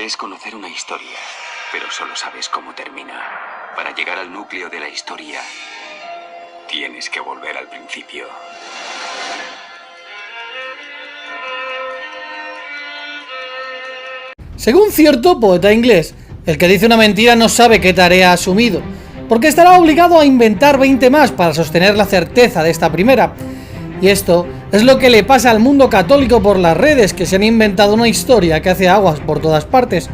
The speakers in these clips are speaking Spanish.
Es conocer una historia, pero solo sabes cómo termina. Para llegar al núcleo de la historia, tienes que volver al principio. Según cierto poeta inglés, el que dice una mentira no sabe qué tarea ha asumido, porque estará obligado a inventar 20 más para sostener la certeza de esta primera. Y esto es lo que le pasa al mundo católico por las redes, que se han inventado una historia que hace aguas por todas partes.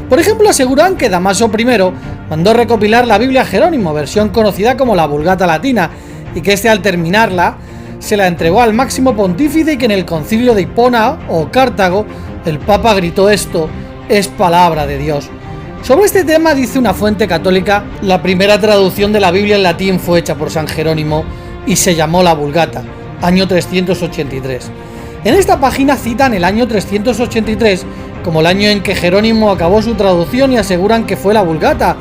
Por ejemplo, aseguran que Dámaso I mandó recopilar la Biblia a Jerónimo, versión conocida como la Vulgata Latina, y que este, al terminarla, se la entregó al máximo pontífice, y que en el concilio de Hipona o Cartago el Papa gritó: esto es palabra de Dios. Sobre este tema dice una fuente católica: la primera traducción de la Biblia en latín fue hecha por San Jerónimo y se llamó la Vulgata, año 383. En esta página citan el año 383 como el año en que Jerónimo acabó su traducción y aseguran que fue la Vulgata.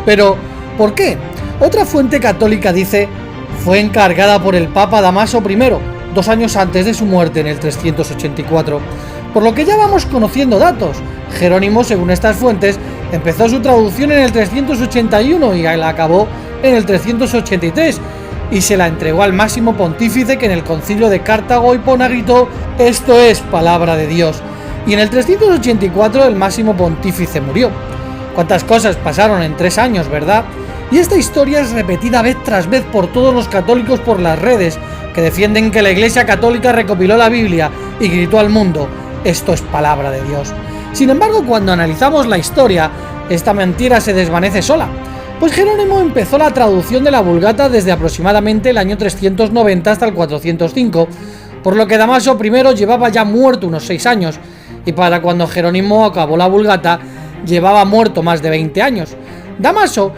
Pero, ¿por qué? Otra fuente católica dice: fue encargada por el Papa Dámaso I, 2 años antes de su muerte en el 384. Por lo que ya vamos conociendo datos. Jerónimo, según estas fuentes, empezó su traducción en el 381 y la acabó en el 383, y se la entregó al máximo pontífice, que en el concilio de Cartago y Hipona gritó: esto es palabra de Dios. Y en el 384 el máximo pontífice murió. Cuántas cosas pasaron en 3 años, ¿verdad? Y esta historia es repetida vez tras vez por todos los católicos por las redes, que defienden que la Iglesia Católica recopiló la Biblia y gritó al mundo: esto es palabra de Dios. Sin embargo, cuando analizamos la historia, esta mentira se desvanece sola, pues Jerónimo empezó la traducción de la Vulgata desde aproximadamente el año 390 hasta el 405, por lo que Dámaso I llevaba ya muerto unos 6 años, y para cuando Jerónimo acabó la Vulgata llevaba muerto más de 20 años. Dámaso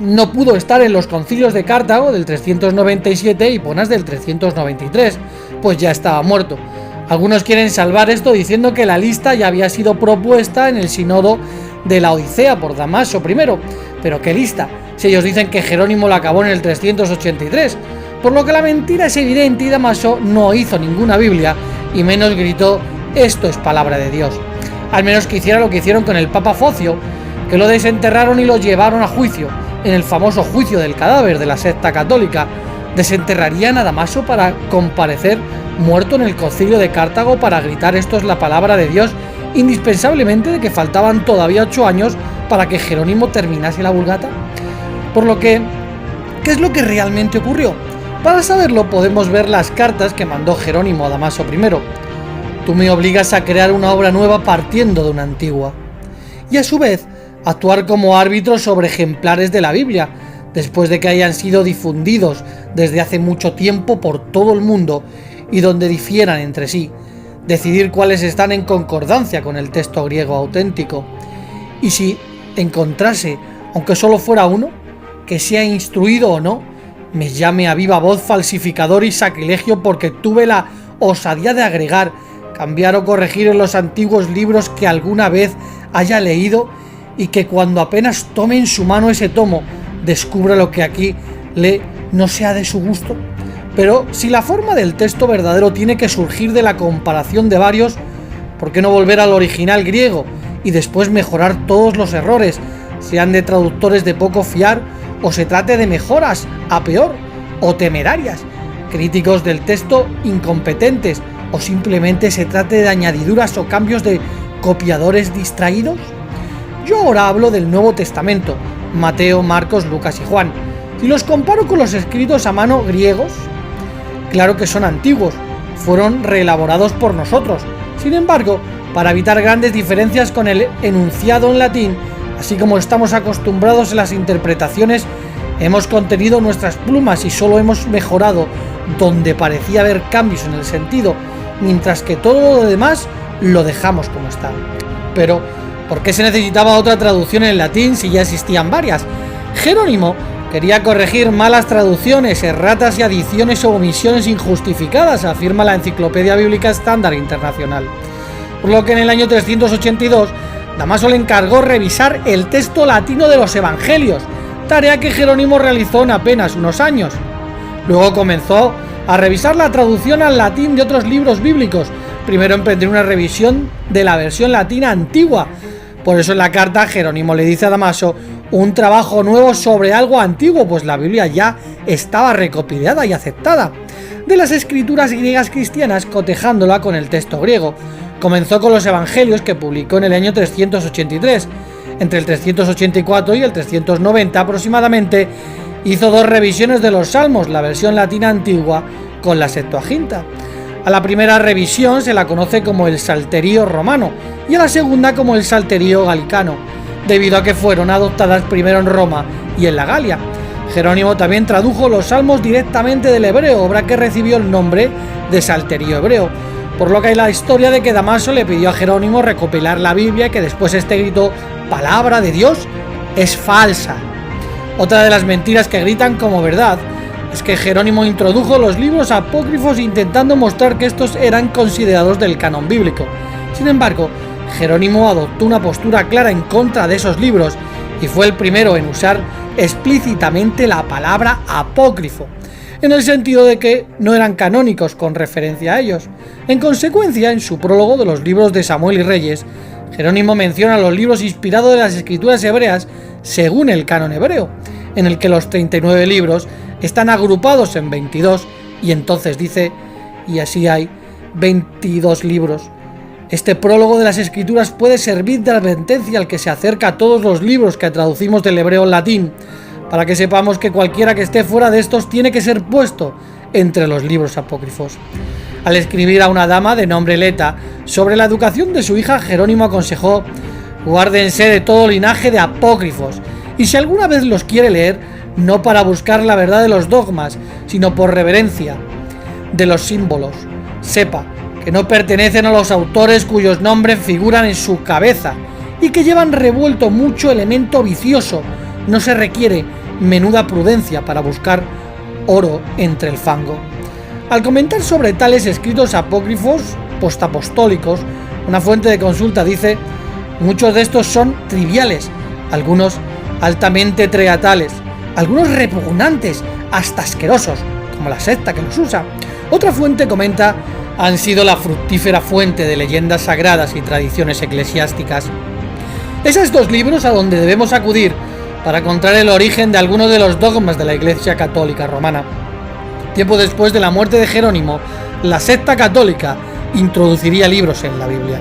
no pudo estar en los concilios de Cartago del 397 y Hiponas del 393, pues ya estaba muerto. Algunos quieren salvar esto diciendo que la lista ya había sido propuesta en el sínodo de la Odisea por Dámaso I, pero ¿qué lista? Si ellos dicen que Jerónimo la acabó en el 383, por lo que la mentira es evidente y Dámaso no hizo ninguna Biblia, y menos gritó: esto es palabra de Dios. Al menos que hiciera lo que hicieron con el Papa Focio, que lo desenterraron y lo llevaron a juicio, en el famoso juicio del cadáver de la secta católica. Desenterrarían a Dámaso para comparecer muerto en el concilio de Cartago para gritar: esto es la palabra de Dios, indispensablemente de que faltaban todavía 8 años para que Jerónimo terminase la Vulgata. Por lo que, ¿qué es lo que realmente ocurrió? Para saberlo podemos ver las cartas que mandó Jerónimo a Dámaso I. Tú me obligas a crear una obra nueva partiendo de una antigua, y a su vez actuar como árbitro sobre ejemplares de la Biblia, después de que hayan sido difundidos desde hace mucho tiempo por todo el mundo y donde difieran entre sí, decidir cuáles están en concordancia con el texto griego auténtico, y si encontrase, aunque solo fuera uno, que sea instruido o no, me llame a viva voz falsificador y sacrilegio porque tuve la osadía de agregar, cambiar o corregir en los antiguos libros que alguna vez haya leído, y que cuando apenas tome en su mano ese tomo descubra lo que aquí lee no sea de su gusto. Pero si la forma del texto verdadero tiene que surgir de la comparación de varios, ¿por qué no volver al original griego y después mejorar todos los errores, sean de traductores de poco fiar o se trate de mejoras a peor o temerarias, críticos del texto incompetentes, o simplemente se trate de añadiduras o cambios de copiadores distraídos? Yo ahora hablo del Nuevo Testamento, Mateo, Marcos, Lucas y Juan. Si los comparo con los escritos a mano griegos, claro que son antiguos, fueron reelaborados por nosotros. Sin embargo, para evitar grandes diferencias con el enunciado en latín, así como estamos acostumbrados en las interpretaciones, hemos contenido nuestras plumas y solo hemos mejorado donde parecía haber cambios en el sentido, mientras que todo lo demás lo dejamos como está. Pero, ¿por qué se necesitaba otra traducción en latín si ya existían varias? Jerónimo quería corregir malas traducciones, erratas y adiciones o omisiones injustificadas, afirma la Enciclopedia Bíblica Estándar Internacional. Por lo que en el año 382, Dámaso le encargó revisar el texto latino de los Evangelios, tarea que Jerónimo realizó en apenas unos años. Luego comenzó a revisar la traducción al latín de otros libros bíblicos. Primero emprendió una revisión de la versión latina antigua, Por eso en la carta Jerónimo le dice a Damaso un trabajo nuevo sobre algo antiguo, pues la Biblia ya estaba recopilada y aceptada de las escrituras griegas cristianas, cotejándola con el texto griego. Comenzó con los evangelios, que publicó en el año 383. Entre el 384 y el 390 aproximadamente hizo 2 revisiones de los Salmos, la versión latina antigua con la Septuaginta. A la primera revisión se la conoce como el Salterio romano y a la segunda como el Salterio galicano, debido a que fueron adoptadas primero en Roma y en la Galia. Jerónimo también tradujo los Salmos directamente del hebreo, obra que recibió el nombre de Salterio hebreo, por lo que hay la historia de que Damaso le pidió a Jerónimo recopilar la Biblia y que después este gritó «Palabra de Dios es falsa». Otra de las mentiras que gritan como verdad es que Jerónimo introdujo los libros apócrifos intentando mostrar que estos eran considerados del canon bíblico. Sin embargo, Jerónimo adoptó una postura clara en contra de esos libros y fue el primero en usar explícitamente la palabra apócrifo, en el sentido de que no eran canónicos con referencia a ellos. En consecuencia, en su prólogo de los libros de Samuel y Reyes, Jerónimo menciona los libros inspirados de las escrituras hebreas según el canon hebreo, en el que los 39 libros están agrupados en 22, y entonces dice, y así hay 22 libros. Este prólogo de las escrituras puede servir de advertencia al que se acerca a todos los libros que traducimos del hebreo al latín, para que sepamos que cualquiera que esté fuera de estos tiene que ser puesto entre los libros apócrifos. Al escribir a una dama de nombre Leta sobre la educación de su hija, Jerónimo aconsejó: guárdense de todo linaje de apócrifos, y si alguna vez los quiere leer, no para buscar la verdad de los dogmas, sino por reverencia de los símbolos, sepa que no pertenecen a los autores cuyos nombres figuran en su cabeza y que llevan revuelto mucho elemento vicioso. No se requiere menuda prudencia para buscar oro entre el fango. Al comentar sobre tales escritos apócrifos postapostólicos, una fuente de consulta dice: muchos de estos son triviales, algunos altamente triatales, algunos repugnantes, hasta asquerosos, como la secta que los usa. Otra fuente comenta: han sido la fructífera fuente de leyendas sagradas y tradiciones eclesiásticas. Es a estos libros a donde debemos acudir para encontrar el origen de algunos de los dogmas de la Iglesia Católica Romana. Tiempo después de la muerte de Jerónimo, la secta católica introduciría libros en la Biblia.